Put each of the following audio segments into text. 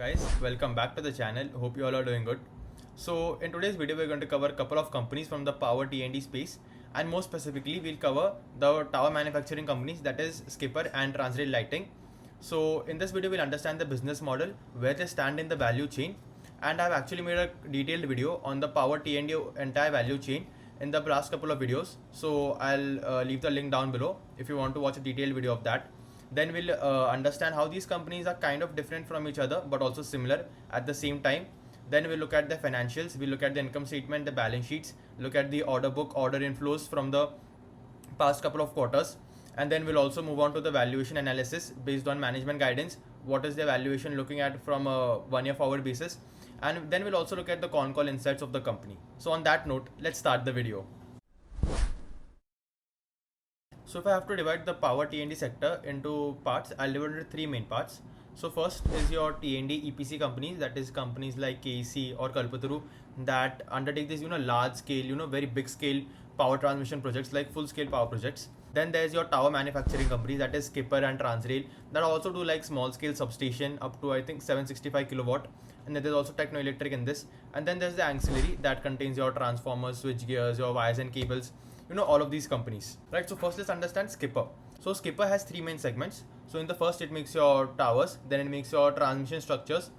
Guys, welcome back to the channel. Hope you all are doing good. So in today's video we're going to cover a couple of companies from the power T&D space, and more specifically we'll cover the tower manufacturing companies, that is Skipper and Transrail Lighting. So in this video we'll understand the business model, where they stand in the value chain, and I've actually made a detailed video on the power T&D entire value chain in the last couple of videos. So I'll leave the link down below if you want to watch a detailed video of that. Then we'll understand how these companies are kind of different from each other but also similar at the same time. Then we'll look at the financials, we'll look at the income statement, the balance sheets, look at the order book, order inflows from the past couple of quarters, and then we'll also move on to the valuation analysis based on management guidance. What is the valuation looking at from a 1 year forward basis? And then we'll also look at the con call insights of the company. So on that note, let's start the video. So if I have to divide the power T&D sector into parts, I'll divide it into three main parts. So first is your T&D EPC companies, that is companies like KEC or Kalpataru that undertake this, large scale, very big scale power transmission projects, like full scale power projects. Then there's your tower manufacturing companies, that is Skipper and Transrail, that also do like small scale substation up to I think 765 kilowatt. And then there's also Techno Electric in this. And then there's the ancillary that contains your transformers, switch gears, your wires and cables, all of these companies, right? So first let's understand Skipper. So Skipper has three main segments. So in the first it makes your towers, then it makes your transmission structures,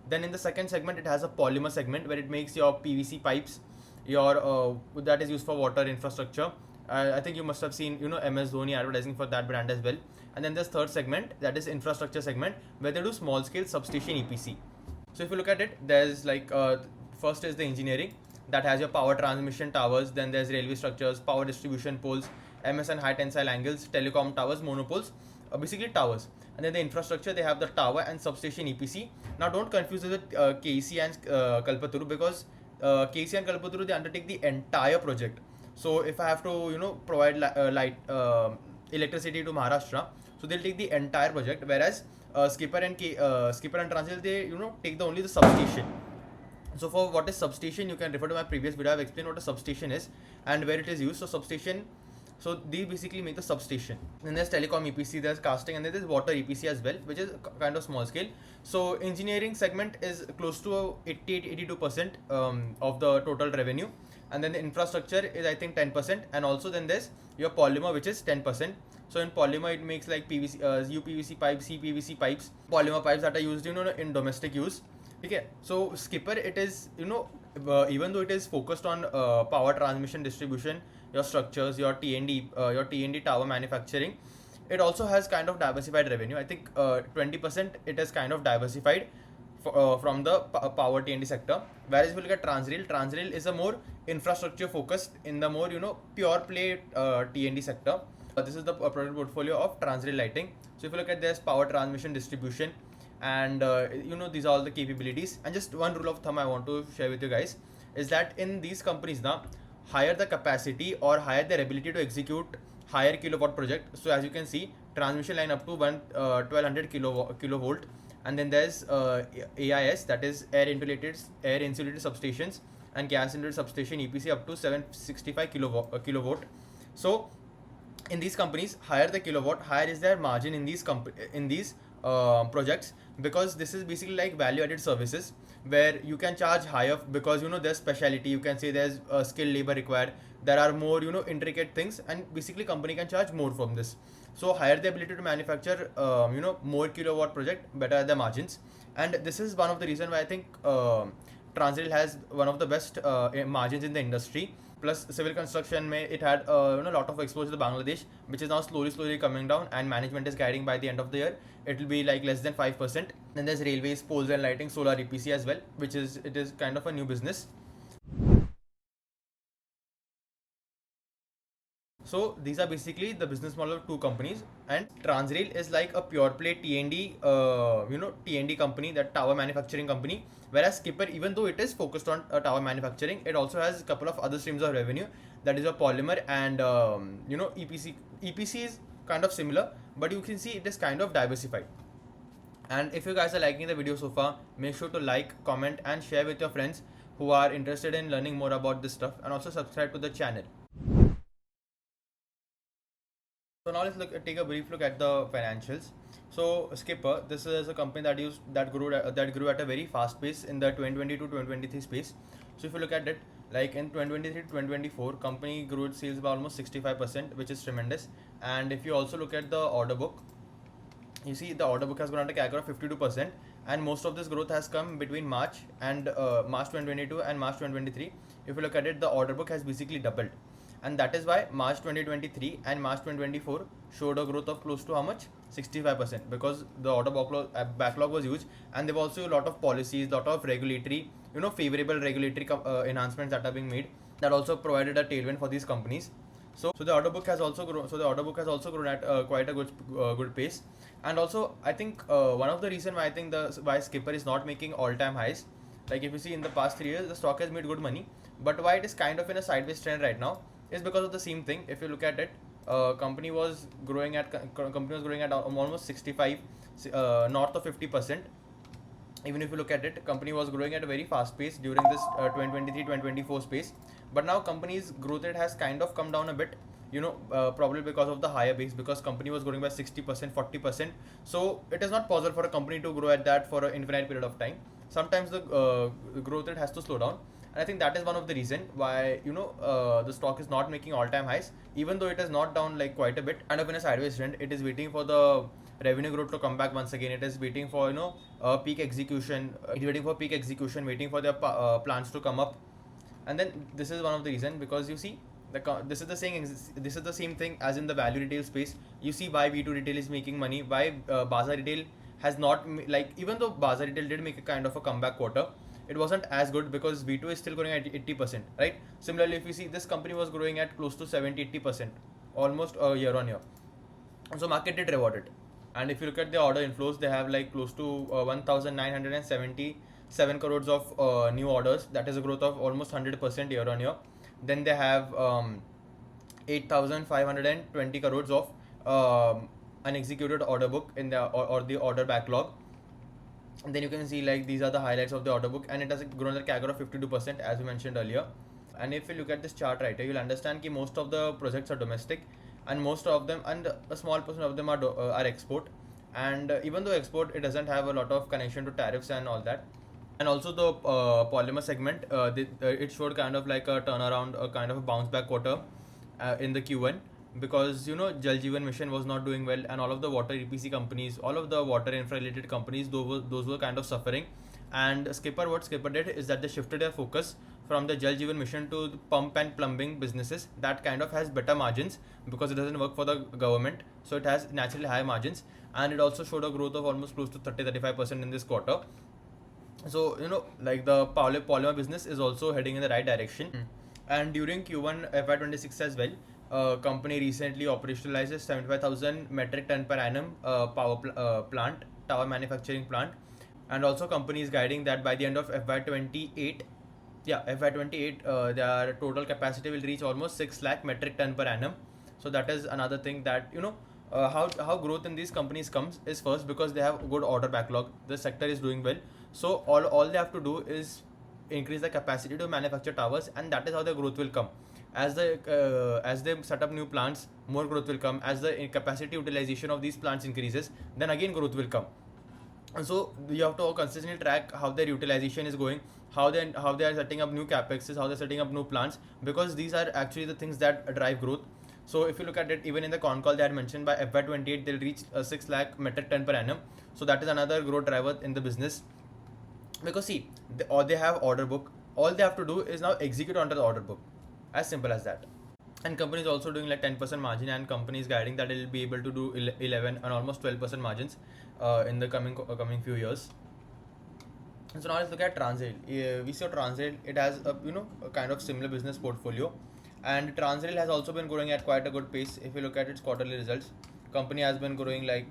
then in the second segment it has a polymer segment where it makes your PVC pipes, your that is used for water infrastructure. I think you must have seen MS Dhoni advertising for that brand as well. And then there's third segment, that is infrastructure segment, where they do small scale substation EPC. So if you look at it, there's like first is the engineering, that has your power transmission towers, then there's railway structures, power distribution poles, MS and high tensile angles, telecom towers, monopoles, basically towers. And then the infrastructure, they have the tower and substation EPC. Now don't confuse it with KC and Kalpataru, because KC and Kalpataru, they undertake the entire project. So if I have to provide electricity to Maharashtra, so they'll take the entire project, whereas Skipper and Transrail, they take only the substation. So for what is substation, you can refer to my previous video. I've explained what a substation is and where it is used. So substation, so they basically make the substation. Then there's telecom EPC, there's casting, and then there's water EPC as well, which is kind of small scale. So engineering segment is close to 88-82% of the total revenue. And then the infrastructure is I think 10%. And also then there's your polymer, which is 10%. So in polymer, it makes like PVC, UPVC pipes, CPVC pipes, polymer pipes that are used in domestic use. Okay, so Skipper, it is even though it is focused on power transmission distribution, your structures, your T&D tower manufacturing, it also has kind of diversified revenue. I think 20% it is kind of diversified from the power T&D sector. Whereas if you look at Transrail is a more infrastructure focused in the more pure play T&D sector. This is the product portfolio of Transrail Lighting. So if you look at this power transmission distribution, and these are all the capabilities. And just one rule of thumb I want to share with you guys is that in these companies now, higher the capacity or higher their ability to execute higher kilowatt project. So as you can see, transmission line up to 1200 kilovolt, and then there's AIS, that is air insulated substations, and gas insulated substation EPC up to 765 kilowatt. So in these companies, higher the kilowatt, higher is their margin in these projects, because this is basically like value added services where you can charge higher because there's speciality, you can say there's skilled labor required, there are more intricate things, and basically company can charge more from this. So higher the ability to manufacture more kilowatt project, better the margins. And this is one of the reason why I think Transrail has one of the best margins in the industry. Plus civil construction, it had a lot of exposure to Bangladesh, which is now slowly coming down, and management is guiding by the end of the year it will be like less than 5%. Then there's railways, poles and lighting, solar EPC as well, which is kind of a new business. So these are basically the business model of two companies, and Transrail is like a pure play T&D company, that tower manufacturing company. Whereas Skipper, even though it is focused on tower manufacturing, it also has a couple of other streams of revenue, that is a polymer and EPC. EPC is kind of similar, but you can see it is kind of diversified. And if you guys are liking the video so far, make sure to like, comment and share with your friends who are interested in learning more about this stuff, and also subscribe to the channel. So now let's take a brief look at the financials. So Skipper, this is a company that grew at a very fast pace in the 2020 to 2023 space. So if you look at it, like in 2023 to 2024, company grew its sales by almost 65%, which is tremendous. And if you also look at the order book, you see the order book has grown at a CAGR of 52%, and most of this growth has come between March 2022 and March 2023. If you look at it, the order book has basically doubled, and that is why March 2023 and March 2024 showed a growth of close to how much 65%, because the order backlog was huge, and there were also a lot of policies, lot of regulatory, favorable regulatory enhancements that are being made, that also provided a tailwind for these companies. So the order book has also grown. So the order book has also grown at quite a good pace. And also, I think one of the reason why I think the why Skipper is not making all-time highs, like if you see in the past 3 years, the stock has made good money, but why it is kind of in a sideways trend right now is because of the same thing. If you look at it, company was growing at almost 65, north of 50%. Even if you look at it, company was growing at a very fast pace during this 2023-2024 space, but now company's growth rate has kind of come down a bit, probably because of the higher base, because company was growing by 60%, 40%. So it is not possible for a company to grow at that for an infinite period of time. Sometimes the growth rate has to slow down, and I think that is one of the reason why the stock is not making all-time highs, even though it is not down like quite a bit, kind of in a sideways trend. It is waiting for the revenue growth to come back once again. It is waiting for peak execution, waiting for their plans to come up. And then this is one of the reason, because you see this is the same thing as in the value retail space. You see why V2 retail is making money, why Bazaar retail has not like, even though Bazaar retail did make a kind of a comeback quarter, it wasn't as good because V2 is still growing at 80%, right? Similarly, if you see, this company was growing at close to 70-80%, almost year on year. So market did reward it. And if you look at the order inflows, they have like close to 1977 crores of new orders. That is a growth of almost 100% year on year. Then they have 8,520 crores of unexecuted order book in or the order backlog. And then you can see like these are the highlights of the order book, and it has grown at a CAGR of 52%, as we mentioned earlier. And if you look at this chart right here, you'll understand that most of the projects are domestic, and most of them, and a small portion of them are export. And even though export, it doesn't have a lot of connection to tariffs and all that. And also the polymer segment, it showed kind of like a turnaround, a kind of a bounce back quarter in the Q1, because Jal Jeevan Mission was not doing well, and all of the water EPC companies, all of the water infra related companies, those were kind of suffering. And what Skipper did is that they shifted their focus from the Jal Jeevan Mission to the pump and plumbing businesses that kind of has better margins, because it doesn't work for the government, so it has naturally high margins. And it also showed a growth of almost close to 30-35% in this quarter. So like the polymer business is also heading in the right direction. And during Q1 FY26 as well, company recently operationalizes 75,000 metric ton per annum tower manufacturing plant. And also company is guiding that by the end of FY28, their total capacity will reach almost 6 lakh metric ton per annum. So that is another thing that how growth in these companies comes is, first, because they have good order backlog, the sector is doing well. So all they have to do is increase the capacity to manufacture towers, and that is how the growth will come. As they set up new plants, more growth will come. As the capacity utilization of these plants increases, then again growth will come. And so you have to consistently track how their utilization is going, how they are setting up new capexes, how they're setting up new plants, because these are actually the things that drive growth. So if you look at it, even in the con call, they had mentioned by FY28 they'll reach 6 lakh metric ton per annum. So that is another growth driver in the business. Because see, they have order book. All they have to do is now execute under the order book. As simple as that. And company is also doing like 10% margin, and company is guiding that it will be able to do 11 and almost 12% margins in the coming few years. And so now let's look at Transrail. We saw Transrail, it has a kind of similar business portfolio, and Transrail has also been growing at quite a good pace. If you look at its quarterly results, company has been growing like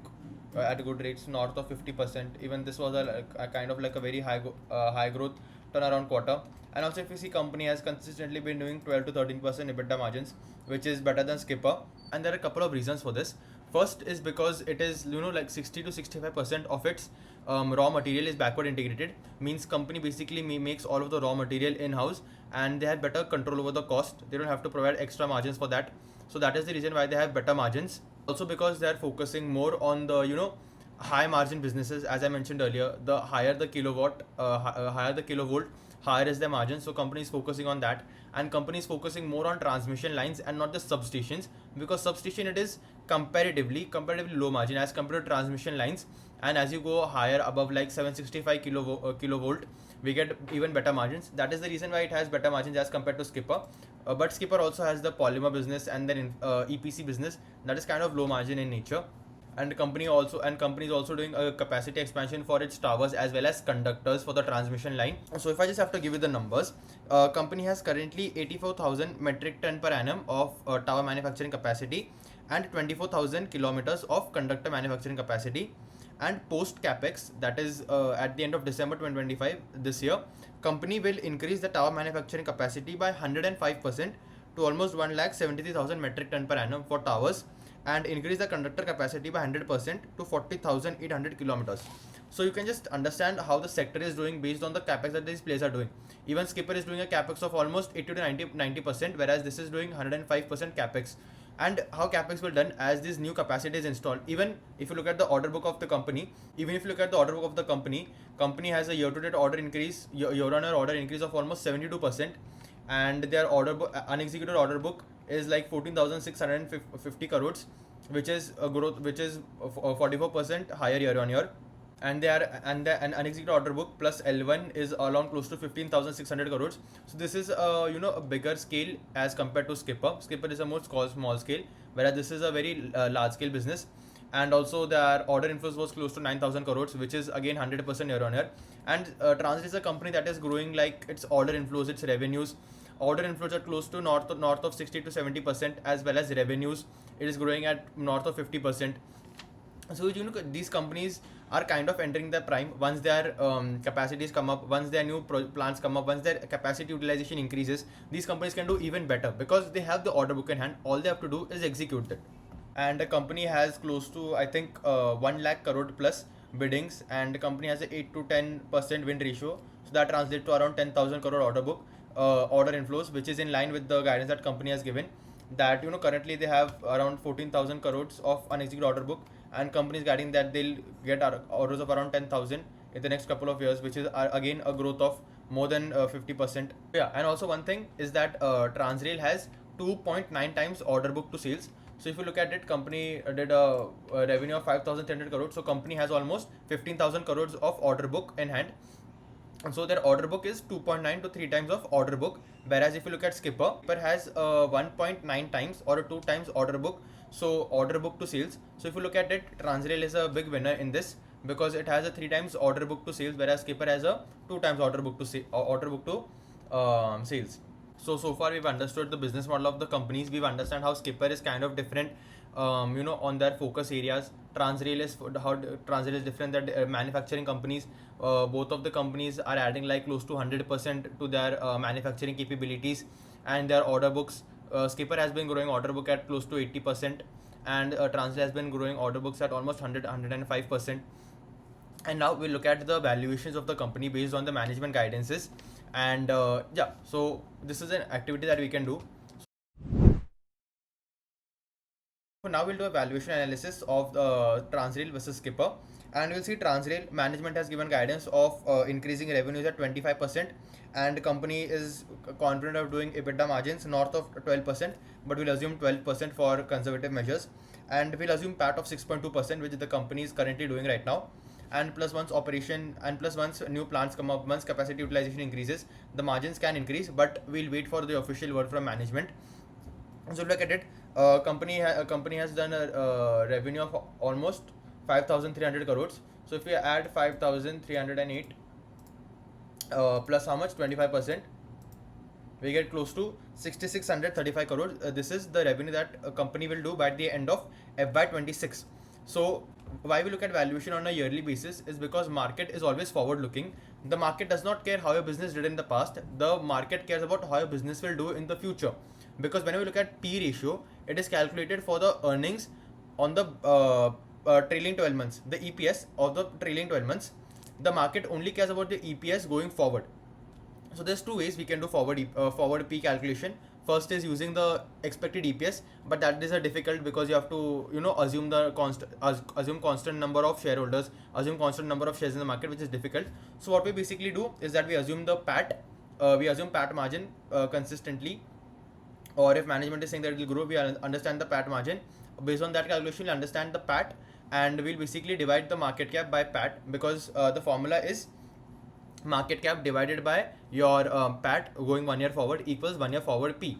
at good rates, north of 50%. Even this was a kind of like a very high growth turnaround quarter. And also if you see, company has consistently been doing 12 to 13% EBITDA margins, which is better than Skipper. And there are a couple of reasons for this. First is because it is like 60 to 65% of its raw material is backward integrated, means company basically makes all of the raw material in-house, and they have better control over the cost. They don't have to provide extra margins for that. So that is the reason why they have better margins. Also because they are focusing more on the high margin businesses, as I mentioned earlier, the higher the kilowatt, higher the kilovolt, higher is the margin. So companies focusing on that, and companies focusing more on transmission lines and not the substations, because substation it is comparatively low margin as compared to transmission lines. And as you go higher above like 765 kilovolt, we get even better margins. That is the reason why it has better margins as compared to Skipper. But Skipper also has the polymer business and then EPC business that is kind of low margin in nature. And company is also doing a capacity expansion for its towers as well as conductors for the transmission line. So if I just have to give you the numbers, company has currently 84,000 metric ton per annum of tower manufacturing capacity and 24,000 kilometers of conductor manufacturing capacity. And post capex, that is at the end of December 2025 this year, company will increase the tower manufacturing capacity by 105% to almost 1,73,000 metric ton per annum for towers, and increase the conductor capacity by 100% to 40,800 kilometers. So you can just understand how the sector is doing based on the capex that these players are doing. Even Skipper is doing a capex of almost 80 to 90%, whereas this is doing 105% capex. And how capex will done as this new capacity is installed. Even if you look at the order book of the company, company has a year-to-date order increase, year-on-year order increase of almost 72%, and their order book, unexecuted order book is like 14,650 crores, which is a growth, which is 44% higher year on year. And they are and the an unexecuted order book plus L1 is around close to 15,600 crores. So this is a bigger scale as compared to Skipper. Skipper is a more small scale, whereas this is a very large scale business. And also their order inflows was close to 9,000 crores, which is again 100% year on year. And Transrail is a company that is growing like its order inflows, its revenues. Order inflows are close to north of 60 to 70%, as well as revenues. It is growing at north of 50%. So these companies are kind of entering their prime once their capacities come up, once their new plants come up, once their capacity utilization increases. These companies can do even better because they have the order book in hand. All they have to do is execute it. And the company has close to, I think, 1 lakh crore plus biddings, and the company has a 8 to 10% win ratio. So that translates to around 10,000 crore order book, order inflows, which is in line with the guidance that company has given. That currently they have around 14,000 crores of unexecuted order book, and companies guiding that they'll get orders of around 10,000 in the next couple of years, which is again a growth of more than 50%. Yeah, and also one thing is that Transrail has 2.9 times order book to sales. So if you look at it, company did a revenue of 5,300 crores. So company has almost 15,000 crores of order book in hand. And so their order book is 2.9 to 3 times of order book. Whereas if you look at Skipper has 1.9 times or 2 times order book. So order book to sales. So if you look at it, Transrail is a big winner in this because it has a 3 times order book to sales, whereas Skipper has a 2 times order book to sales. So far we've understood the business model of the companies. We've understand how Skipper is kind of different, on their focus areas. Transrail is different. That manufacturing companies, both of the companies are adding like close to 100% to their manufacturing capabilities and their order books. Skipper has been growing order book at close to 80%, and Transrail has been growing order books at almost 105%. And now we'll look at the valuations of the company based on the management guidances. And so this is an activity that we can do. So now we'll do a valuation analysis of the Transrail versus Skipper, and we'll see Transrail management has given guidance of increasing revenues at 25%, and the company is confident of doing EBITDA margins north of 12%, but we'll assume 12% for conservative measures, and we'll assume PAT of 6.2%, which the company is currently doing right now. And plus once new plants come up, once capacity utilization increases, the margins can increase, but we'll wait for the official word from management. So look at it. Company has done a revenue of almost 5,300 crores. So if we add 5,308 plus how much, 25%, we get close to 6,635 crores. This is the revenue that a company will do by the end of FY26. So why we look at valuation on a yearly basis is because market is always forward looking. The market does not care how your business did in the past. The market cares about how your business will do in the future. Because whenever we look at P ratio, it is calculated for the earnings on the trailing 12 months, the EPS of the trailing 12 months. The market only cares about the EPS going forward. So there's two ways we can do forward P calculation. First is using the expected EPS, but that is a difficult because you have to assume the assume constant number of shareholders, assume constant number of shares in the market, which is difficult. So what we basically do is that we assume the PAT, we assume PAT margin consistently, or if management is saying that it will grow, we understand the PAT margin. Based on that calculation, we'll understand the PAT, and we'll basically divide the market cap by PAT, because the formula is market cap divided by your PAT going 1 year forward equals 1 year forward P.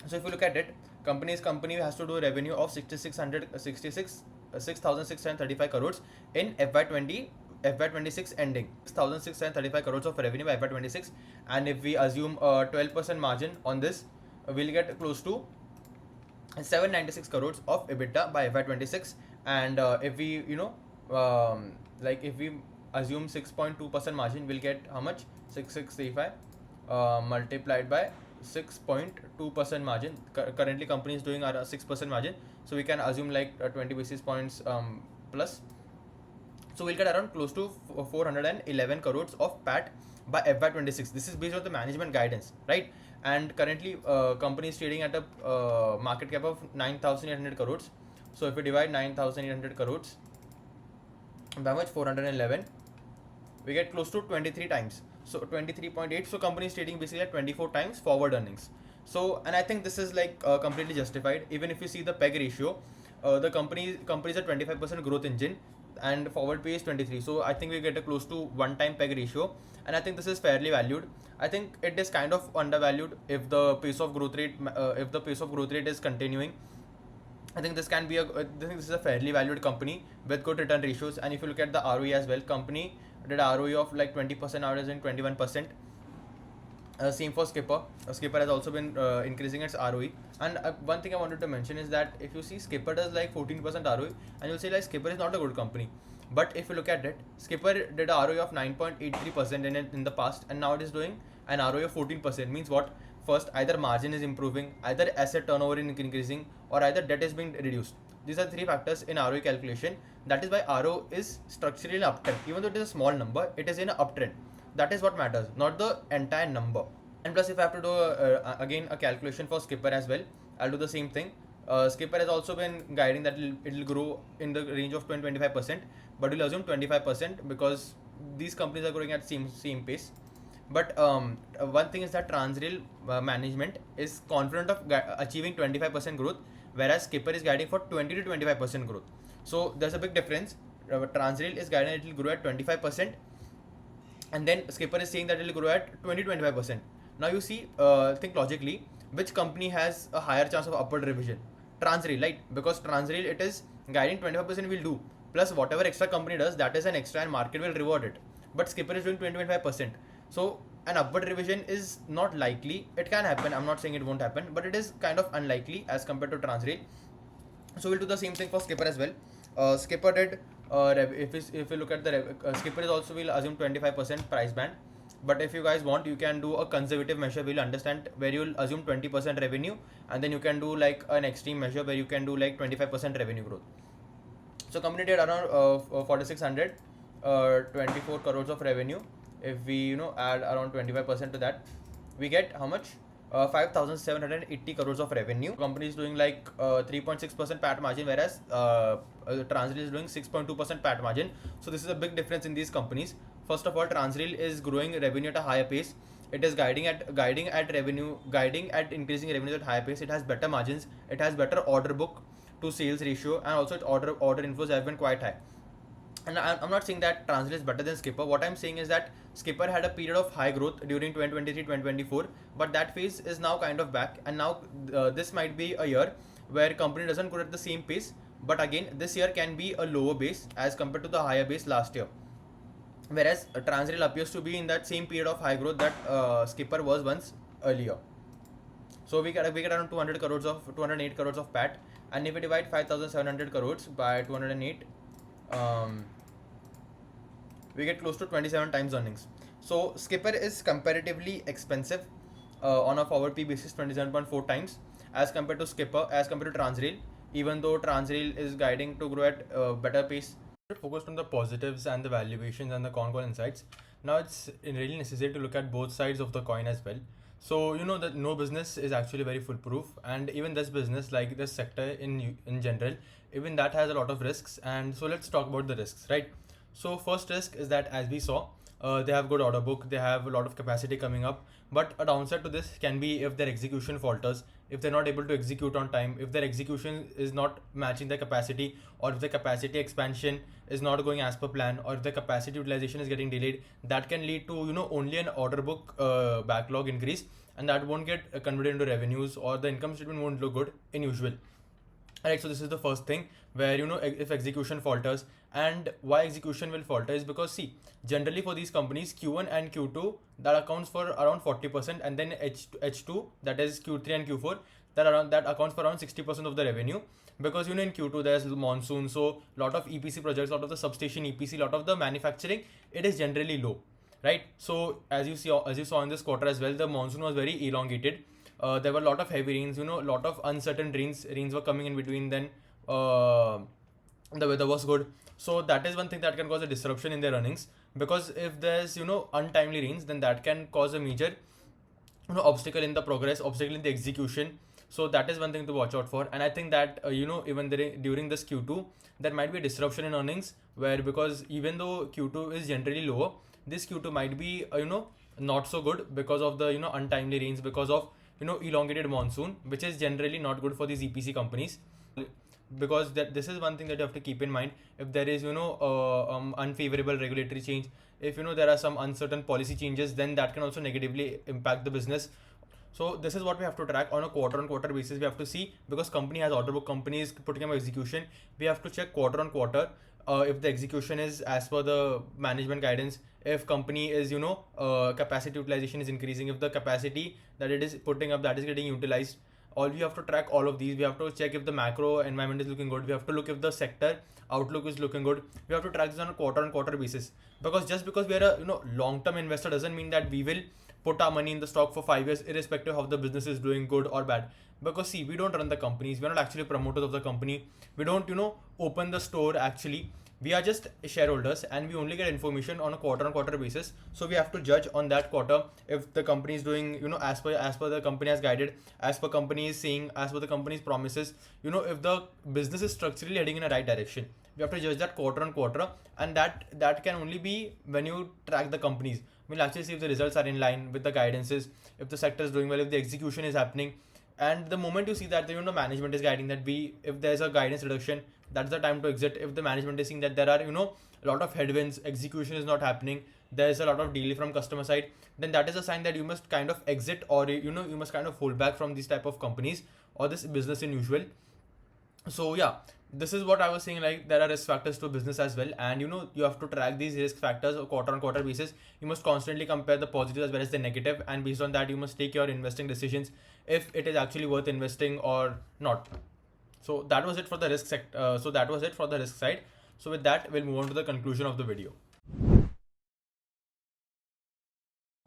So if you look at it, company has to do revenue of 6,635 crores in FY26 ending, 6,635 crores of revenue by FY26, and if we assume a 12% margin on this, we'll get close to 796 crores of EBITDA by FY26. And if we if we assume 6.2% margin, we'll get how much? 6635 multiplied by 6.2% margin. Currently company is doing a 6% margin, so we can assume like 20 basis points plus. So we'll get around close to 411 crores of PAT by FY26. This is based on the management guidance, right? And currently company is trading at a market cap of 9,800 crores. So if we divide 9,800 crores by much 411, we get close to 23 times. So 23.8. So company is trading basically at 24 times forward earnings. So, and I think this is like completely justified. Even if you see the PEG ratio, the company is a 25% growth engine, and forward pay is 23. So I think we get a close to 1 time PEG ratio, and I think this is fairly valued. I think it is kind of undervalued if the pace of growth rate is continuing. I think this can be this is a fairly valued company with good return ratios. And if you look at the ROE as well, company did a ROE of like 20%, nowadays in 21%. Same for Skipper. Skipper has also been increasing its ROE. And one thing I wanted to mention is that if you see Skipper does like 14% ROE, and you'll say like Skipper is not a good company. But if you look at it, Skipper did a ROE of 9.83% in the past, and now it is doing an ROE of 14%. Means what? First, either margin is improving, either asset turnover is increasing, or either debt is being reduced. These are 3 factors in ROE calculation. That is why ROE is structurally uptrend. Even though it is a small number, it is in an uptrend. That is what matters, not the entire number. And plus, if I have to do again a calculation for Skipper as well, I'll do the same thing. Skipper has also been guiding that it will grow in the range of 20-25%, but we'll assume 25% because these companies are growing at same pace. But one thing is that Transrail management is confident of achieving 25% growth, whereas Skipper is guiding for 20-25% growth. So there's a big difference. Transrail is guiding it will grow at 25%, and then Skipper is saying that it will grow at 20-25%. Now you see, think logically, which company has a higher chance of upward revision? Transrail, right? Because Transrail, it is guiding 25% will do, plus whatever extra company does, that is an extra, and market will reward it. But Skipper is doing 20-25%. So an upward revision is not likely. It can happen. I'm not saying it won't happen, but it is kind of unlikely as compared to Transrail. So we'll do the same thing for Skipper as well. Skipper did if you look at the Skipper is also will assume 25% price band. But if you guys want, you can do a conservative measure. We'll understand where you'll assume 20% revenue, and then you can do like an extreme measure where you can do like 25% revenue growth. So company did around 4,600, 24 crores of revenue. If we add around 25% to that, we get how much? 5,780 crores of revenue. Company is doing like 3.6% PAT margin, whereas Transrail is doing 6.2% PAT margin. So this is a big difference in these companies. First of all, Transrail is growing revenue at a higher pace. It is guiding at increasing revenues at higher pace. It has better margins. It has better order book to sales ratio, and also its order inflows have been quite high. And I'm not saying that Transrail is better than Skipper. What I'm saying is that Skipper had a period of high growth during 2023-2024, but that phase is now kind of back. And now this might be a year where company doesn't grow at the same pace. But again, this year can be a lower base as compared to the higher base last year. Whereas Transrail appears to be in that same period of high growth that Skipper was once earlier. So we get around 208 crores of PAT, and if we divide 5,700 crores by 208, we get close to 27 times earnings. So Skipper is comparatively expensive on a forward P basis, 27.4 times as compared to Transrail, even though Transrail is guiding to grow at better pace. Focused on the positives and the valuations and the con insights. Now it's really necessary to look at both sides of the coin as well. So that no business is actually very foolproof, and even this business, like this sector in general, even that has a lot of risks. And so let's talk about the risks, right? So first risk is that, as we saw, they have good order book, they have a lot of capacity coming up, but a downside to this can be if their execution falters, if they're not able to execute on time, if their execution is not matching the capacity, or if the capacity expansion is not going as per plan, or if the capacity utilization is getting delayed. That can lead to only an order book backlog increase, and that won't get converted into revenues, or the income statement won't look good in usual. Right, so this is the first thing where if execution falters. And why execution will falter is because, see, generally for these companies, Q1 and Q2, that accounts for around 40%, and then H2, that is Q3 and Q4, that accounts for around 60% of the revenue. Because in Q2 there's monsoon, so lot of EPC projects, lot of the substation EPC, lot of the manufacturing, it is generally low, right? So as you saw in this quarter as well, the monsoon was very elongated. There were a lot of heavy rains, a lot of uncertain rains were coming in between. Then the weather was good, so that is one thing that can cause a disruption in their earnings. Because if there's untimely rains, then that can cause a major obstacle in the progress, obstacle in the execution. So that is one thing to watch out for. And I think that even during this Q2, there might be a disruption in earnings, where, because even though Q2 is generally lower, this Q2 might be not so good because of the untimely rains, because of elongated monsoon, which is generally not good for these EPC companies. Because this is one thing that you have to keep in mind. If there is unfavorable regulatory change, if there are some uncertain policy changes, then that can also negatively impact the business. So this is what we have to track on a quarter on quarter basis. We have to see, because company has order book, company is putting up execution, we have to check quarter on quarter if the execution is as per the management guidance, if company is capacity utilization is increasing, if the capacity that it is putting up, that is getting utilized. All we have to track all of these. We have to check if the macro environment is looking good. We have to look if the sector outlook is looking good. We have to track this on a quarter on quarter basis. Because just because we are a long term investor doesn't mean that we will put our money in the stock for 5 years, irrespective of the business is doing good or bad. Because, see, we don't run the companies, we're not actually promoters of the company, we don't open the store actually. We are just shareholders, and we only get information on a quarter on quarter basis. So we have to judge on that quarter if the company is doing as per the company has guided, as per company is saying, as per the company's promises. If the business is structurally heading in a right direction, we have to judge that quarter on quarter. And that can only be when you track the companies. We'll actually see if the results are in line with the guidances, if the sector is doing well, if the execution is happening. And the moment you see that the management is guiding that, if there's a guidance reduction, that's the time to exit. If the management is seeing that there are a lot of headwinds, execution is not happening, there's a lot of delay from customer side, then that is a sign that you must kind of exit, or you must kind of hold back from these type of companies, or this business in usual. So yeah, this is what I was saying, like there are risk factors to business as well, and you have to track these risk factors quarter on quarter basis. You must constantly compare the positive as well as the negative, and based on that you must take your investing decisions, if it is actually worth investing or not. So that was it for the risk side. So with that, we'll move on to the conclusion of the video.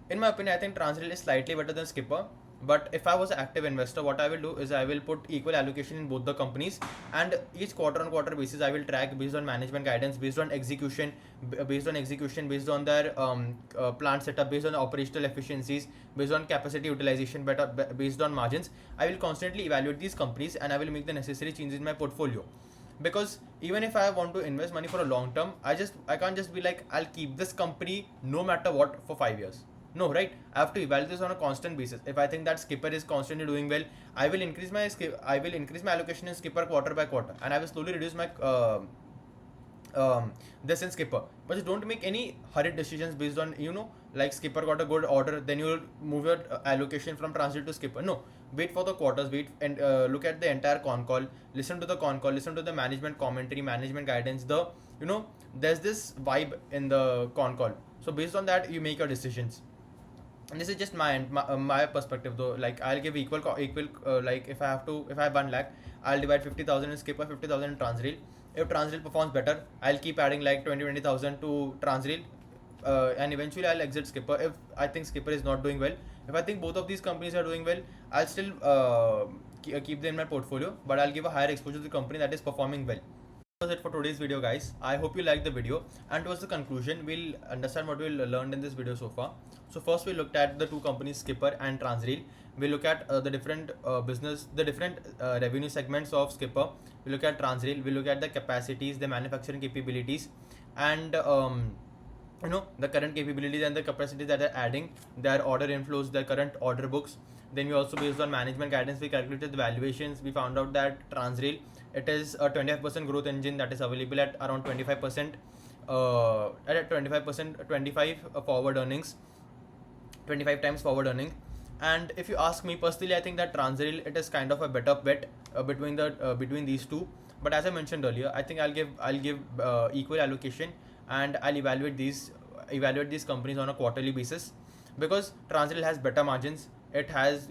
In my opinion, I think Transrail is slightly better than Skipper. But if I was an active investor, what I will do is I will put equal allocation in both the companies, and each quarter on quarter basis I will track based on management guidance, based on execution, based on their plant setup, based on operational efficiencies, based on capacity utilization, based on margins. I will constantly evaluate these companies, and I will make the necessary changes in my portfolio. Because even if I want to invest money for a long term, I can't just be like, I'll keep this company no matter what for 5 years. No, right? I have to evaluate this on a constant basis. If I think that Skipper is constantly doing well, I will increase my allocation in Skipper quarter by quarter, and I will slowly reduce my this in Skipper. But just don't make any hurried decisions based on like Skipper got a good order, then you will move your allocation from Transrail to Skipper. No, wait for the quarters, wait and look at the entire con call, listen to the con call, listen to the management commentary, management guidance. There's this vibe in the con call. So based on that, you make your decisions. And this is just my perspective though. Like I'll give equal like if I have 1 lakh, I'll divide 50,000 in Skipper, 50,000 in Transrail. If Transrail performs better, I'll keep adding like 20,000 to Transrail, and eventually I'll exit Skipper if I think Skipper is not doing well. If I think both of these companies are doing well, I'll still keep them in my portfolio, but I'll give a higher exposure to the company that is performing well. Was it for today's video, guys. I hope you liked the video, and towards the conclusion we'll understand what we learned in this video so far. So first we looked at the two companies, Skipper and Transrail. We look at the different revenue segments of Skipper. We look at Transrail. We look at the capacities, the manufacturing capabilities, and the current capabilities and the capacities that are adding, their order inflows, their current order books. Then we also, based on management guidance, we calculated the valuations. We found out that Transrail, it is a 25% growth engine that is available at around 25%, at 25%, 25 forward earnings, 25 times forward earning. And if you ask me personally, I think that Transrail, it is kind of a better bet between these two. But as I mentioned earlier, I think I'll give equal allocation, and I'll evaluate these companies on a quarterly basis, because Transrail has better margins. It has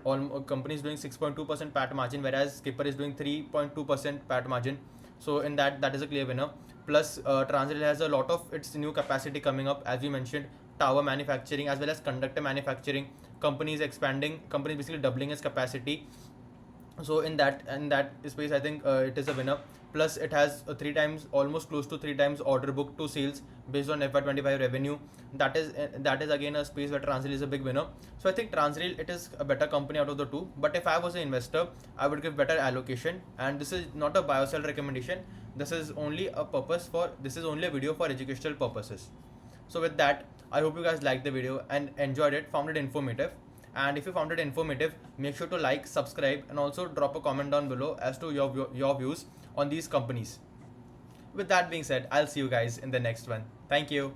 all companies doing 6.2% PAT margin, whereas Skipper is doing 3.2% PAT margin. So in that is a clear winner. Plus Transrail has a lot of its new capacity coming up, as we mentioned, tower manufacturing as well as conductor manufacturing. Companies expanding, companies basically doubling its capacity. So in that space, I think it is a winner. Plus it has almost close to 3 times order book to sales based on FY25 revenue. That is again a space where Transrail is a big winner. So I think Transrail, it is a better company out of the two. But if I was an investor, I would give better allocation. And this is not a buy or sell recommendation. This is only a video for educational purposes. So with that, I hope you guys liked the video and enjoyed it, found it informative. And if you found it informative, make sure to like, subscribe, and also drop a comment down below as to your views on these companies. With that being said, I'll see you guys in the next one. Thank you.